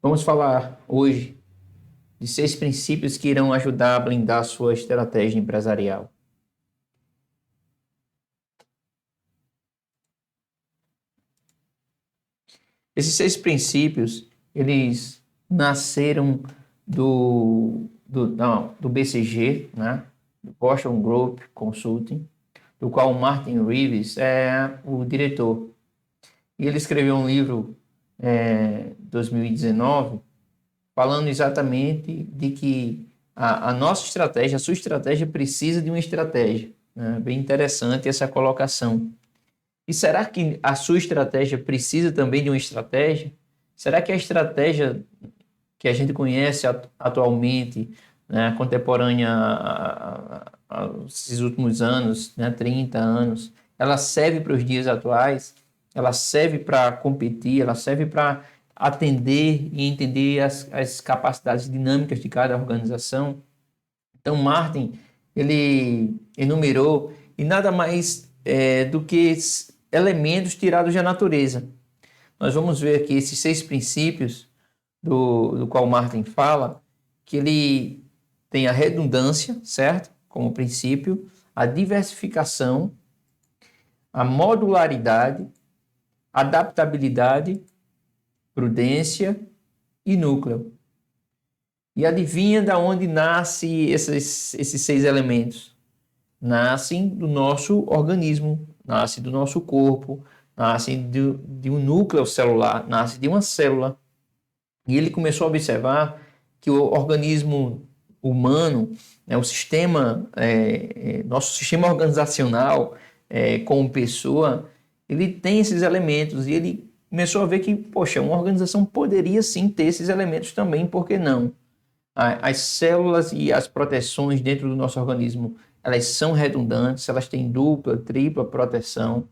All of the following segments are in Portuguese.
Vamos falar hoje de 6 princípios que irão ajudar a blindar a sua estratégia empresarial. Esses 6 princípios, eles nasceram do BCG, né? Do Boston Group Consulting, do qual o Martin Reeves é o diretor. E ele escreveu um livro em 2019, falando exatamente de que a nossa estratégia, a sua estratégia precisa de uma estratégia. Né? Bem interessante essa colocação. E será que a sua estratégia precisa também de uma estratégia? Será que a estratégia que a gente conhece atualmente, né, contemporânea esses últimos anos, né, 30 anos, ela serve para os dias atuais? Ela serve para competir? Ela serve para atender e entender as capacidades dinâmicas de cada organização? Então, Martin, ele enumerou, e nada mais do que elementos tirados da natureza. Nós vamos ver aqui esses 6 princípios do qual Martin fala, que ele tem a redundância, certo? Como princípio, a diversificação, a modularidade, adaptabilidade, prudência e núcleo. E adivinha de onde nascem esses 6 elementos? Nascem do nosso organismo, nascem do nosso corpo, nascem de um núcleo celular, nascem de uma célula. E ele começou a observar que o organismo humano, né, o sistema, nosso sistema organizacional, como pessoa, ele tem esses elementos. E ele começou a ver que, poxa, uma organização poderia sim ter esses elementos também, por que não? As células e as proteções dentro do nosso organismo, elas são redundantes, elas têm dupla, tripla proteção,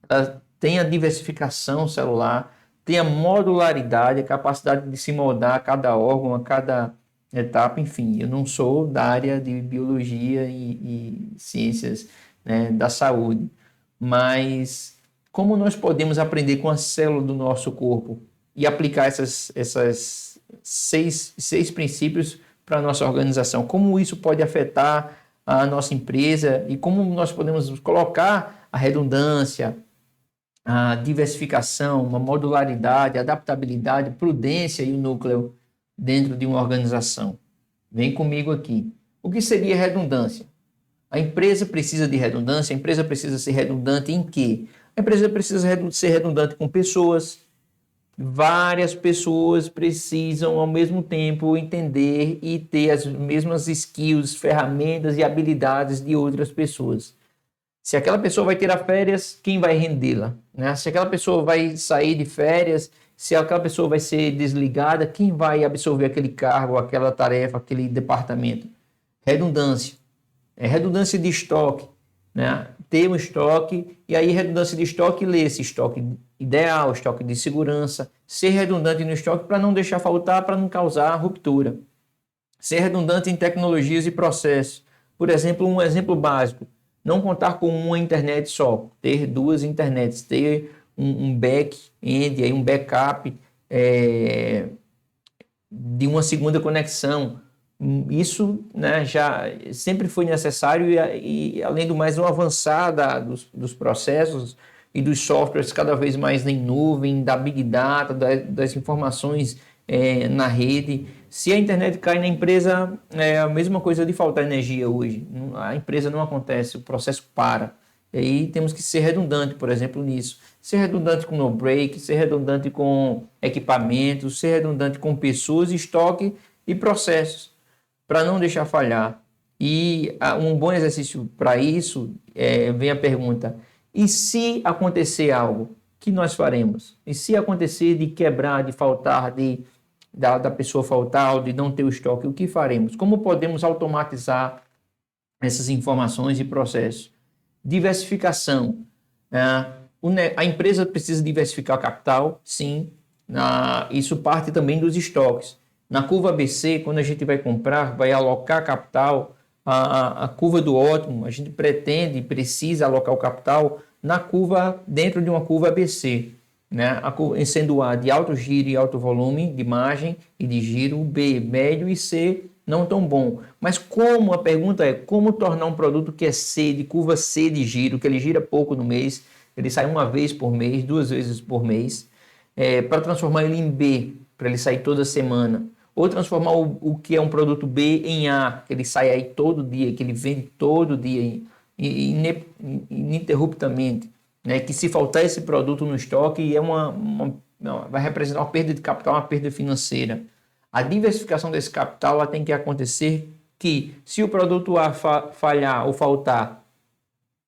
elas têm a diversificação celular, tem a modularidade, a capacidade de se moldar a cada órgão, a cada etapa, enfim. Eu não sou da área de biologia e ciências, né, da saúde, mas como nós podemos aprender com a célula do nosso corpo e aplicar essas seis princípios para a nossa organização? Como isso pode afetar a nossa empresa e como nós podemos colocar a redundância, a diversificação, uma modularidade, adaptabilidade, prudência e o núcleo dentro de uma organização? Vem comigo aqui. O que seria redundância? A empresa precisa de redundância? A empresa precisa ser redundante em quê? A empresa precisa ser redundante com pessoas. Várias pessoas precisam ao mesmo tempo entender e ter as mesmas skills, ferramentas e habilidades de outras pessoas. Se aquela pessoa vai tirar férias, quem vai rendê-la? Né? Se aquela pessoa vai sair de férias, se aquela pessoa vai ser desligada, quem vai absorver aquele cargo, aquela tarefa, aquele departamento? Redundância. Redundância de estoque, né? Ter um estoque, e aí redundância de estoque, ler esse estoque ideal, estoque de segurança, ser redundante no estoque para não deixar faltar, para não causar ruptura. Ser redundante em tecnologias e processos. Por exemplo, um exemplo básico, não contar com uma internet só, ter 2 internets, ter um back-end, um backup de uma segunda conexão. Isso, né, já sempre foi necessário e além do mais, o avançar dos processos e dos softwares cada vez mais em nuvem, da Big Data, das informações na rede. Se a internet cai na empresa, é a mesma coisa de faltar energia hoje. A empresa não acontece, o processo para. E aí temos que ser redundante, por exemplo, nisso. Ser redundante com no-break, ser redundante com equipamentos, ser redundante com pessoas, estoque e processos, para não deixar falhar. E um bom exercício para isso vem a pergunta: e se acontecer algo, que nós faremos? E se acontecer de quebrar, de faltar, da pessoa faltar, ou de não ter o estoque, o que faremos? Como podemos automatizar essas informações e processos? Diversificação. A empresa precisa diversificar capital? Sim. Isso parte também dos estoques. Na curva ABC, quando a gente vai comprar, vai alocar capital, a curva do ótimo, a gente precisa alocar o capital dentro de uma curva ABC. né? Sendo A de alto giro e alto volume de margem e de giro, B médio e C não tão bom. Mas a pergunta é como tornar um produto que é C, de curva C de giro, que ele gira pouco no mês, ele sai uma vez por mês, 2 vezes por mês, para transformar ele em B, para ele sair toda semana. Ou transformar o que é um produto B em A, que ele sai aí todo dia, que ele vende todo dia, ininterruptamente. Né? Que se faltar esse produto no estoque, vai representar uma perda de capital, uma perda financeira. A diversificação desse capital ela tem que acontecer que, se o produto A falhar ou faltar,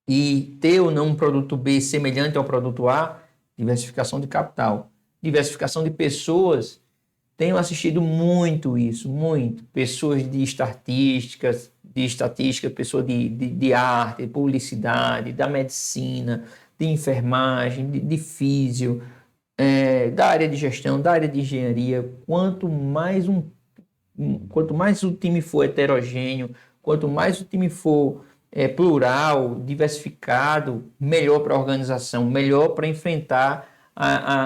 e ter ou não um produto B semelhante ao produto A, diversificação de capital. Diversificação de pessoas, tenho assistido muito isso, muito. Pessoas de estatística, pessoas de arte, de publicidade, da medicina, de enfermagem, de físio, da área de gestão, da área de engenharia. Quanto mais o time for heterogêneo, quanto mais o time for plural, diversificado, melhor para a organização, melhor para enfrentar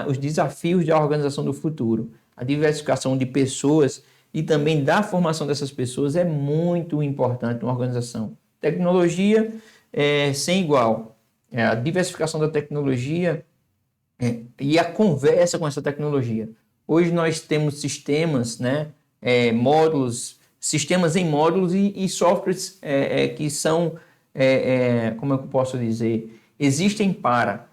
os desafios da organização do futuro. A diversificação de pessoas e também da formação dessas pessoas é muito importante numa organização. Tecnologia sem igual. A diversificação da tecnologia e a conversa com essa tecnologia. Hoje nós temos sistemas, né, módulos, sistemas em módulos e softwares que são, como eu posso dizer, existem para.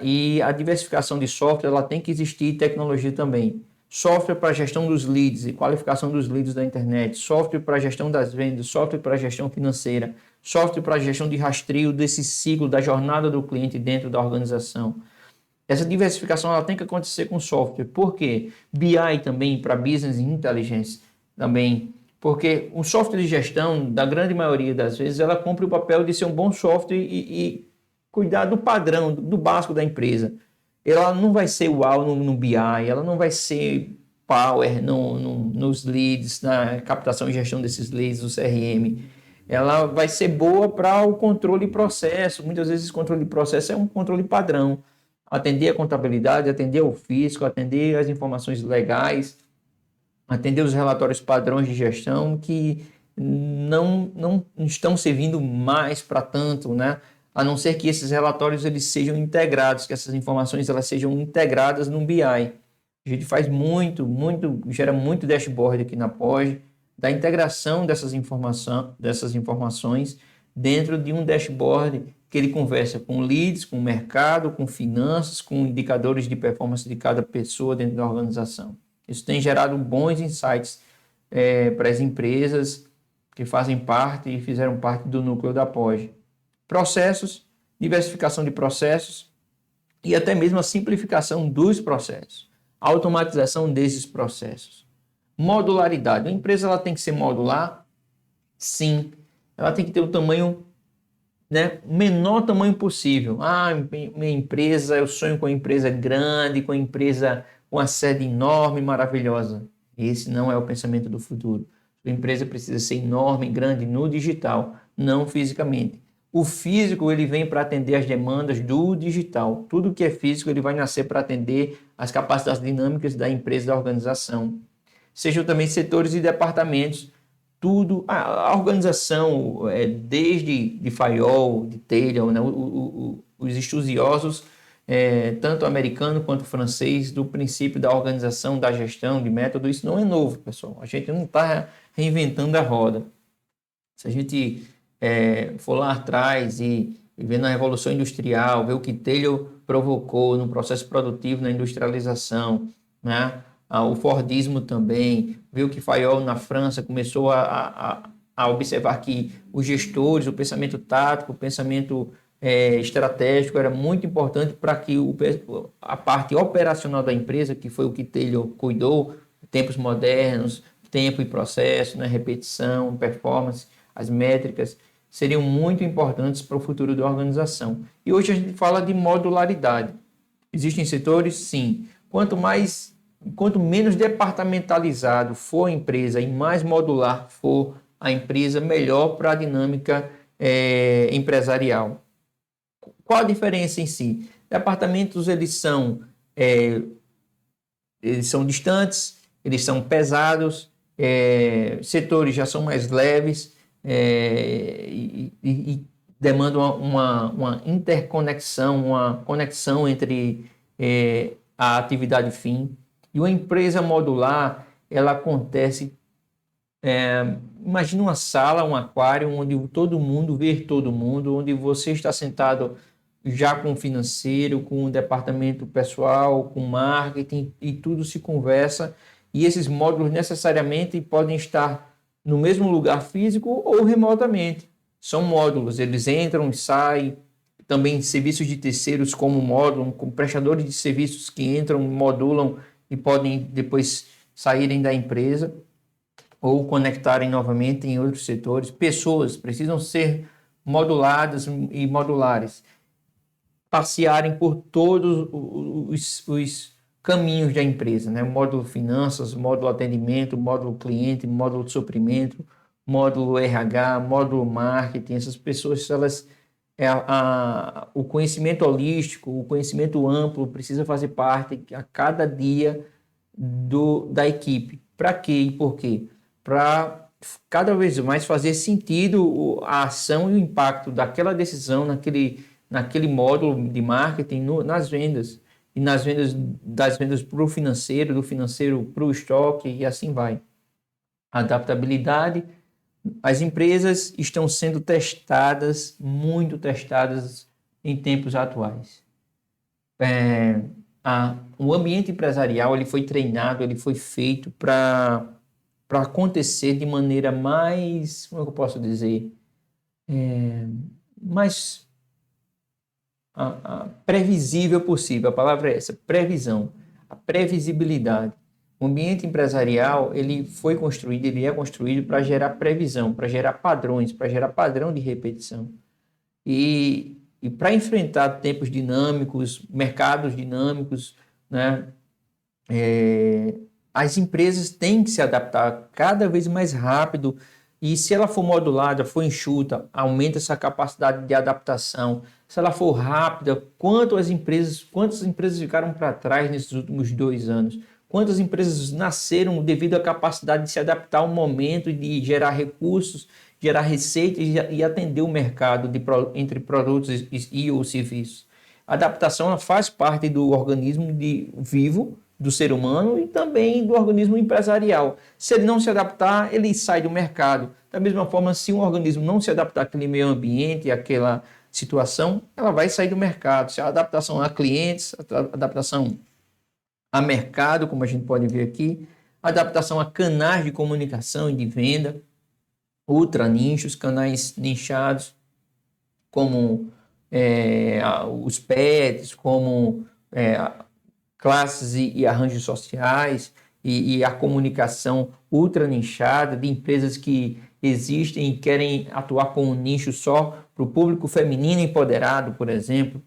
E a diversificação de software ela tem que existir tecnologia também. Software para gestão dos leads e qualificação dos leads da internet, software para gestão das vendas, software para gestão financeira, software para gestão de rastreio desse ciclo da jornada do cliente dentro da organização. Essa diversificação ela tem que acontecer com software. Por quê? BI também para Business Intelligence também. Porque o software de gestão, da grande maioria das vezes, ela cumpre o papel de ser um bom software e cuidar do padrão, do básico da empresa. Ela não vai ser uau no BI, ela não vai ser power nos leads, na captação e gestão desses leads, do CRM. Ela vai ser boa para o controle de processo. Muitas vezes o controle de processo é um controle padrão. Atender a contabilidade, atender o fisco, atender as informações legais, atender os relatórios padrões de gestão que não estão servindo mais para tanto, né? A não ser que esses relatórios eles sejam integrados, que essas informações elas sejam integradas no BI. A gente faz gera muito dashboard aqui na Poj, da integração dessas informações dentro de um dashboard que ele conversa com leads, com o mercado, com finanças, com indicadores de performance de cada pessoa dentro da organização. Isso tem gerado bons insights para as empresas que fazem parte e fizeram parte do núcleo da Poj. Processos, diversificação de processos e até mesmo a simplificação dos processos, a automatização desses processos. Modularidade. A empresa ela tem que ser modular? Sim. Ela tem que ter o tamanho, né, o menor tamanho possível. Minha empresa, eu sonho com uma empresa grande, com uma empresa com uma sede enorme, maravilhosa. Esse não é o pensamento do futuro. A empresa precisa ser enorme, grande no digital, não fisicamente. O físico ele vem para atender as demandas do digital. Tudo que é físico ele vai nascer para atender as capacidades dinâmicas da empresa, da organização. Sejam também setores e departamentos. Tudo, a organização, desde de Fayol, de Taylor, né, os estudiosos, tanto americano quanto francês, do princípio da organização, da gestão, de método, isso não é novo, pessoal. A gente não está reinventando a roda. Se a gente for lá atrás e ver na Revolução Industrial, ver o que Taylor provocou no processo produtivo, na industrialização, né? O Fordismo também, ver o que Fayol na França começou a observar que os gestores, o pensamento tático, o pensamento estratégico era muito importante para que a parte operacional da empresa, que foi o que Taylor cuidou, tempos modernos, tempo e processo, né? Repetição, performance, as métricas, seriam muito importantes para o futuro da organização. E hoje a gente fala de modularidade. Existem setores? Sim. Quanto menos departamentalizado for a empresa e mais modular for a empresa, melhor para a dinâmica empresarial. Qual a diferença em si? Departamentos eles são eles são distantes, eles são pesados, setores já são mais leves, e demandam uma interconexão, uma conexão entre a atividade fim. E uma empresa modular, ela acontece, imagina uma sala, um aquário, onde todo mundo vê todo mundo, onde você está sentado já com o financeiro, com o departamento pessoal, com marketing, e tudo se conversa, e esses módulos necessariamente podem estar no mesmo lugar físico ou remotamente. São módulos, eles entram e saem, também serviços de terceiros como módulo, com prestadores de serviços que entram, modulam e podem depois saírem da empresa ou conectarem novamente em outros setores. Pessoas precisam ser moduladas e modulares, passearem por todos os caminhos da empresa, né? Módulo finanças, módulo atendimento, módulo cliente, módulo de suprimento, módulo RH, módulo marketing. Essas pessoas, elas, o conhecimento holístico, o conhecimento amplo precisa fazer parte a cada dia da equipe. Para quê e por quê? Para cada vez mais fazer sentido a ação e o impacto daquela decisão naquele módulo de marketing nas vendas, e nas vendas, das vendas para o financeiro, do financeiro para o estoque, e assim vai. Adaptabilidade. As empresas estão sendo testadas, muito testadas em tempos atuais. O ambiente empresarial, ele foi treinado, ele foi feito para acontecer de maneira mais, como é que eu posso dizer, mais previsível possível. A palavra é essa, previsão, a previsibilidade. O ambiente empresarial, ele foi construído, ele é construído para gerar previsão, para gerar padrões, para gerar padrão de repetição. E para enfrentar tempos dinâmicos, mercados dinâmicos, né, as empresas têm que se adaptar cada vez mais rápido, e se ela for modulada, for enxuta, aumenta essa capacidade de adaptação. Se ela for rápida, quantas empresas ficaram para trás nesses últimos 2 anos? Quantas empresas nasceram devido à capacidade de se adaptar ao momento, de gerar recursos, gerar receitas e atender o mercado entre produtos e ou serviços? A adaptação faz parte do organismo vivo do ser humano e também do organismo empresarial. Se ele não se adaptar, ele sai do mercado. Da mesma forma, se um organismo não se adaptar àquele meio ambiente, àquela situação, ela vai sair do mercado. Se a adaptação a clientes, a adaptação a mercado, como a gente pode ver aqui, adaptação a canais de comunicação e de venda, ultra nichos, canais nichados, como os pets, como classes e arranjos sociais, e a comunicação ultra nichada de empresas que existem e querem atuar com um nicho só para o público feminino empoderado, por exemplo,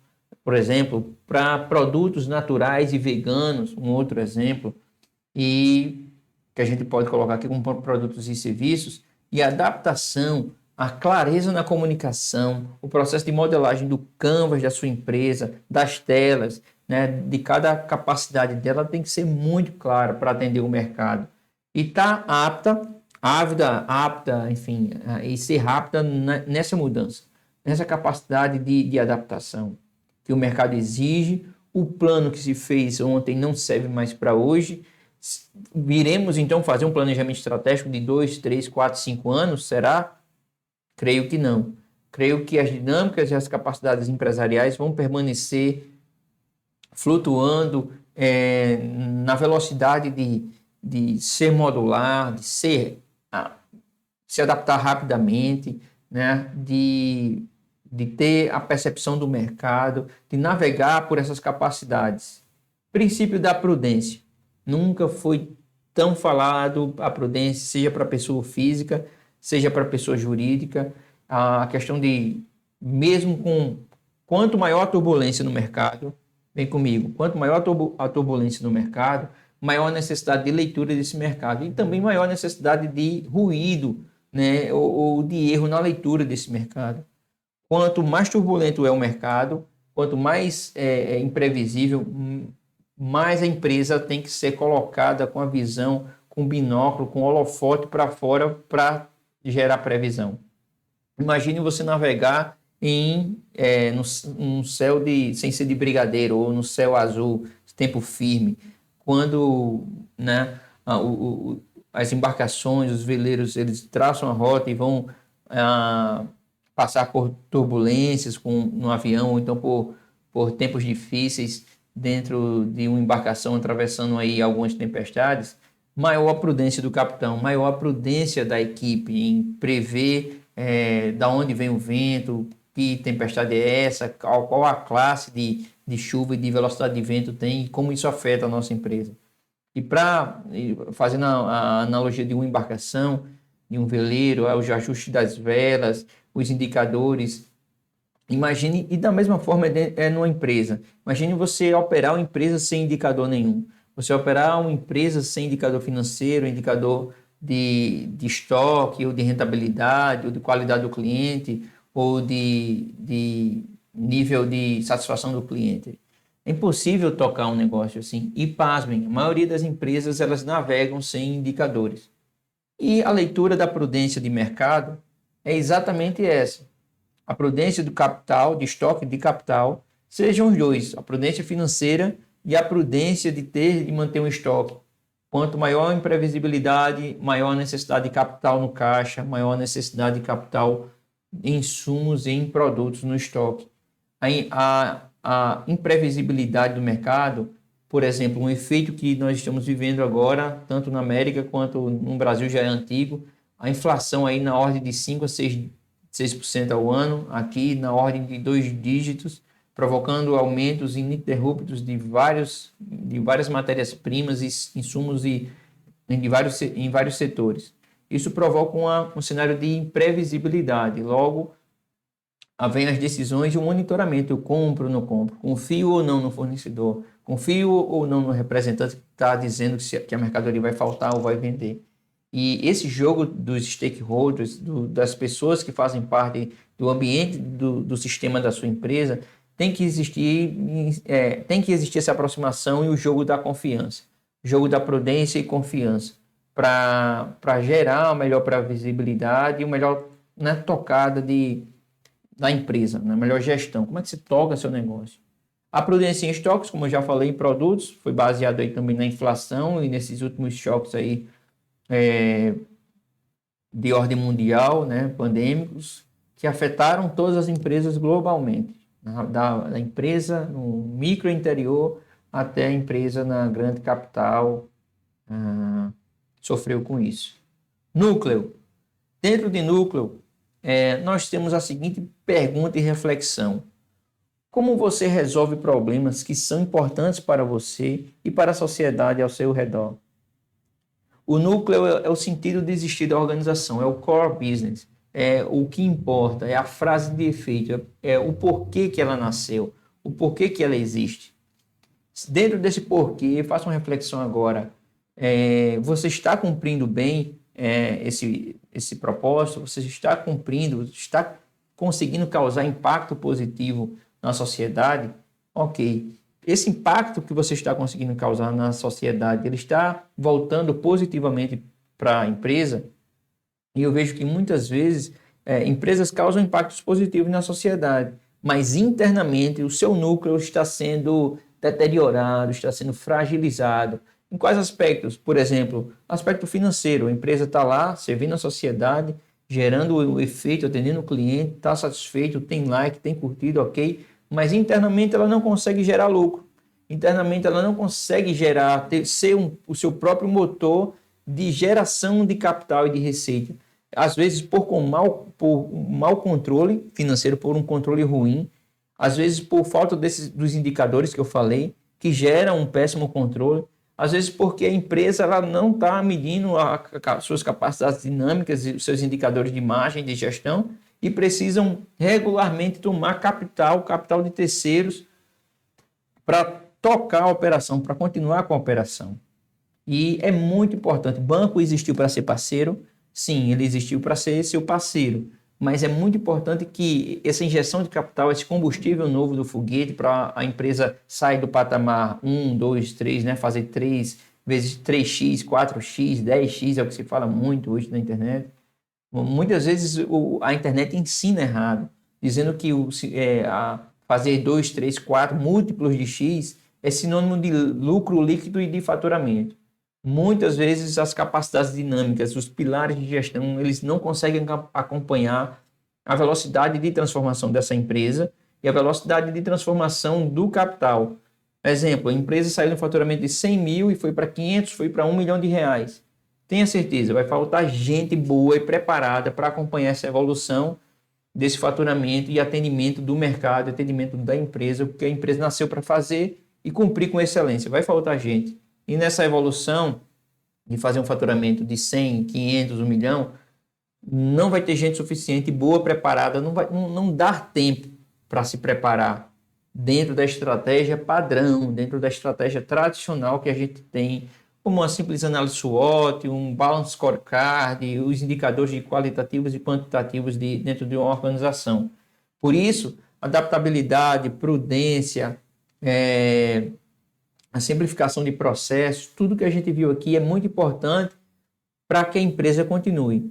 para produtos naturais e veganos, um outro exemplo, e que a gente pode colocar aqui como produtos e serviços, e a adaptação, a clareza na comunicação, o processo de modelagem do canvas da sua empresa, das telas, né, de cada capacidade dela tem que ser muito clara para atender o mercado. E estar apta, enfim, e ser rápida nessa mudança, nessa capacidade de adaptação que o mercado exige. O plano que se fez ontem não serve mais para hoje. Viremos então fazer um planejamento estratégico de 2, 3, 4, 5 anos? Será? Creio que não. Creio que as dinâmicas e as capacidades empresariais vão permanecer flutuando na velocidade de ser modular, de se adaptar rapidamente, né? de ter a percepção do mercado, de navegar por essas capacidades. Princípio da prudência. Nunca foi tão falado a prudência, seja para pessoa física, seja para pessoa jurídica. A questão de, mesmo com quanto maior a turbulência no mercado, vem comigo, quanto maior a turbulência no mercado, maior a necessidade de leitura desse mercado e também maior a necessidade de ruído, né, ou de erro na leitura desse mercado. Quanto mais turbulento é o mercado, quanto mais imprevisível, mais a empresa tem que ser colocada com a visão, com binóculo, com holofote para fora para gerar previsão. Imagine você navegar no céu sem ser de brigadeiro ou no céu azul, tempo firme, quando, né, as embarcações, os veleiros, eles traçam a rota e vão passar por turbulências no avião, ou então por tempos difíceis dentro de uma embarcação, atravessando aí algumas tempestades. Maior a prudência do capitão, maior a prudência da equipe em prever da onde vem o vento, que tempestade é essa, qual a classe de chuva e de velocidade de vento tem e como isso afeta a nossa empresa. E fazendo a analogia de uma embarcação, de um veleiro, os ajustes das velas, os indicadores, imagine, e da mesma forma numa empresa. Imagine você operar uma empresa sem indicador nenhum. Você operar uma empresa sem indicador financeiro, indicador de estoque, ou de rentabilidade, ou de qualidade do cliente, ou de nível de satisfação do cliente. É impossível tocar um negócio assim. E pasmem, a maioria das empresas elas navegam sem indicadores. E a leitura da prudência de mercado é exatamente essa. A prudência do capital, de estoque de capital, sejam os dois, a prudência financeira e a prudência de manter um estoque. Quanto maior a imprevisibilidade, maior a necessidade de capital no caixa, maior a necessidade de capital em insumos e em produtos no estoque. A imprevisibilidade do mercado, por exemplo, um efeito que nós estamos vivendo agora, tanto na América quanto no Brasil já é antigo, a inflação aí na ordem de 5 a 6% ao ano, aqui na ordem de 2 dígitos, provocando aumentos ininterruptos de várias matérias-primas e insumos em vários setores. Isso provoca um cenário de imprevisibilidade. Logo, vem as decisões e o monitoramento. Eu compro ou não compro? Confio ou não no fornecedor? Confio ou não no representante que está dizendo que a mercadoria vai faltar ou vai vender? E esse jogo dos stakeholders, das pessoas que fazem parte do ambiente do sistema da sua empresa, tem que existir essa aproximação e o jogo da confiança, o jogo da prudência e confiança, para gerar a melhor previsibilidade e a melhor, né, tocada da empresa, a melhor gestão. Como é que você toca seu negócio? A prudência em estoques, como eu já falei, em produtos, foi baseado aí também na inflação e nesses últimos choques aí de ordem mundial, né, pandêmicos, que afetaram todas as empresas globalmente, da empresa no micro interior até a empresa na grande capital sofreu com isso. Núcleo. Dentro de núcleo, nós temos a seguinte pergunta e reflexão. Como você resolve problemas que são importantes para você e para a sociedade ao seu redor? O núcleo é o sentido de existir da organização, é o core business, é o que importa, é a frase de efeito, é o porquê que ela nasceu, o porquê que ela existe. Dentro desse porquê, faça uma reflexão agora. Você está cumprindo bem esse propósito? Você está cumprindo, está conseguindo causar impacto positivo na sociedade? Ok. Esse impacto que você está conseguindo causar na sociedade, ele está voltando positivamente para a empresa? E eu vejo que muitas vezes empresas causam impactos positivos na sociedade, mas internamente o seu núcleo está sendo deteriorado, está sendo fragilizado. Em quais aspectos? Por exemplo, aspecto financeiro. A empresa está lá, servindo a sociedade, gerando o efeito, atendendo o cliente, está satisfeito, tem like, tem curtido, ok, mas internamente ela não consegue gerar lucro. Internamente ela não consegue ser o seu próprio motor de geração de capital e de receita. Às vezes por um mau controle financeiro, por um controle ruim, às vezes por falta dos indicadores que eu falei, que geram um péssimo controle, às vezes porque a empresa ela não está medindo suas capacidades dinâmicas e os seus indicadores de margem de gestão e precisam regularmente tomar capital de terceiros para tocar a operação, para continuar com a operação. E é muito importante. O banco existiu para ser parceiro? Sim, ele existiu para ser seu parceiro. mas é muito importante que essa injeção de capital, esse combustível novo do foguete para a empresa sair do patamar 1, 2, 3, né? Fazer 3 vezes 3x, 4x, 10x, é o que se fala muito hoje na internet. Muitas vezes a internet ensina errado, dizendo que fazer 2, 3, 4 múltiplos de x é sinônimo de lucro líquido e de faturamento. Muitas vezes as capacidades dinâmicas, os pilares de gestão, eles não conseguem acompanhar a velocidade de transformação dessa empresa e a velocidade de transformação do capital. Exemplo, a empresa saiu do faturamento de 100 mil e foi para 500, foi para 1 milhão de reais. Tenha certeza, vai faltar gente boa e preparada para acompanhar essa evolução desse faturamento e atendimento do mercado, atendimento da empresa, porque a empresa nasceu para fazer e cumprir com excelência. Vai faltar gente. E nessa evolução de fazer um faturamento de 100, 500, 1 milhão, não vai ter gente suficiente, boa, preparada, não dá tempo para se preparar dentro da estratégia padrão, dentro da estratégia tradicional que a gente tem, como uma simples análise SWOT, um Balance Scorecard, os indicadores de qualitativos e quantitativos dentro de uma organização. Por isso, adaptabilidade, prudência, a simplificação de processos, tudo que a gente viu aqui é muito importante para que a empresa continue.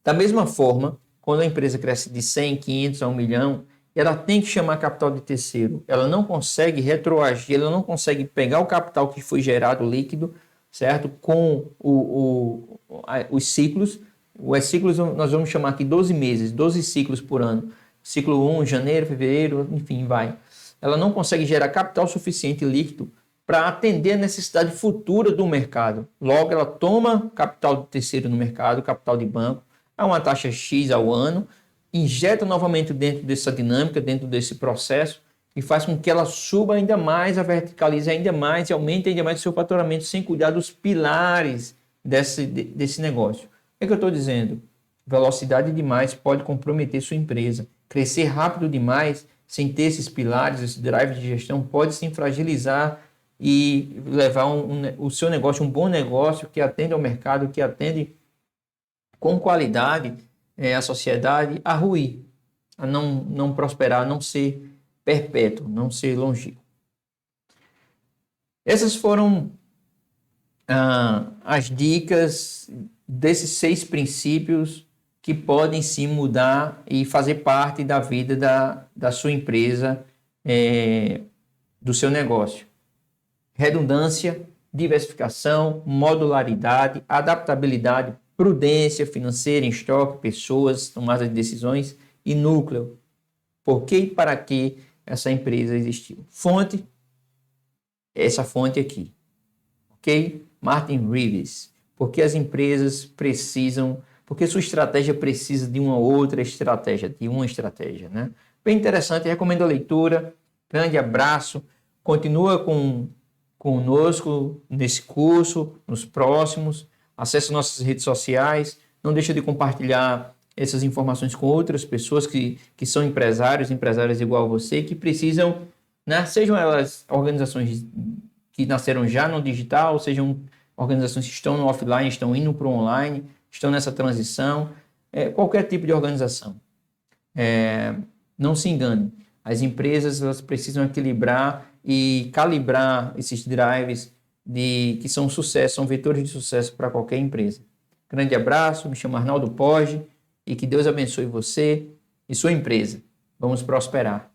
Da mesma forma, quando a empresa cresce de 100, 500 a 1 milhão, ela tem que chamar capital de terceiro. Ela não consegue retroagir, ela não consegue pegar o capital que foi gerado líquido, certo? Com os ciclos. Os ciclos nós vamos chamar aqui 12 meses, 12 ciclos por ano. Ciclo 1, janeiro, fevereiro, enfim, vai. Ela não consegue gerar capital suficiente líquido para atender a necessidade futura do mercado. Logo, ela toma capital de terceiro no mercado, capital de banco, a uma taxa X ao ano, injeta novamente dentro dessa dinâmica, dentro desse processo, e faz com que ela suba ainda mais, a verticalize ainda mais e aumente ainda mais o seu faturamento sem cuidar dos pilares desse negócio. O que eu estou dizendo? Velocidade demais pode comprometer sua empresa. Crescer rápido demais, sem ter esses pilares, esse drive de gestão, pode se fragilizar e levar o seu negócio, um bom negócio que atende ao mercado, que atende com qualidade a sociedade, a ruir, a não prosperar, a não ser perpétuo, não ser longínquo. Essas foram as dicas desses 6 princípios que podem sim mudar e fazer parte da vida da sua empresa, do seu negócio. Redundância, diversificação, modularidade, adaptabilidade, prudência financeira em estoque, pessoas, tomada de decisões e núcleo. Por que e para que essa empresa existiu? Fonte, essa fonte aqui. Ok? Martin Reeves. Porque as empresas precisam, porque sua estratégia precisa de uma outra estratégia, né? Bem interessante, recomendo a leitura. Grande abraço. Continua conosco nesse curso, nos próximos. Acesse nossas redes sociais. Não deixe de compartilhar essas informações com outras pessoas que são empresárias igual a você, que precisam, né? Sejam elas organizações que nasceram já no digital, sejam organizações que estão no offline, estão indo para o online, estão nessa transição, qualquer tipo de organização. Não se engane, as empresas elas precisam equilibrar e calibrar esses drives que são sucesso, são vetores de sucesso para qualquer empresa. Grande abraço, me chamo Arnaldo Poggi e que Deus abençoe você e sua empresa. Vamos prosperar.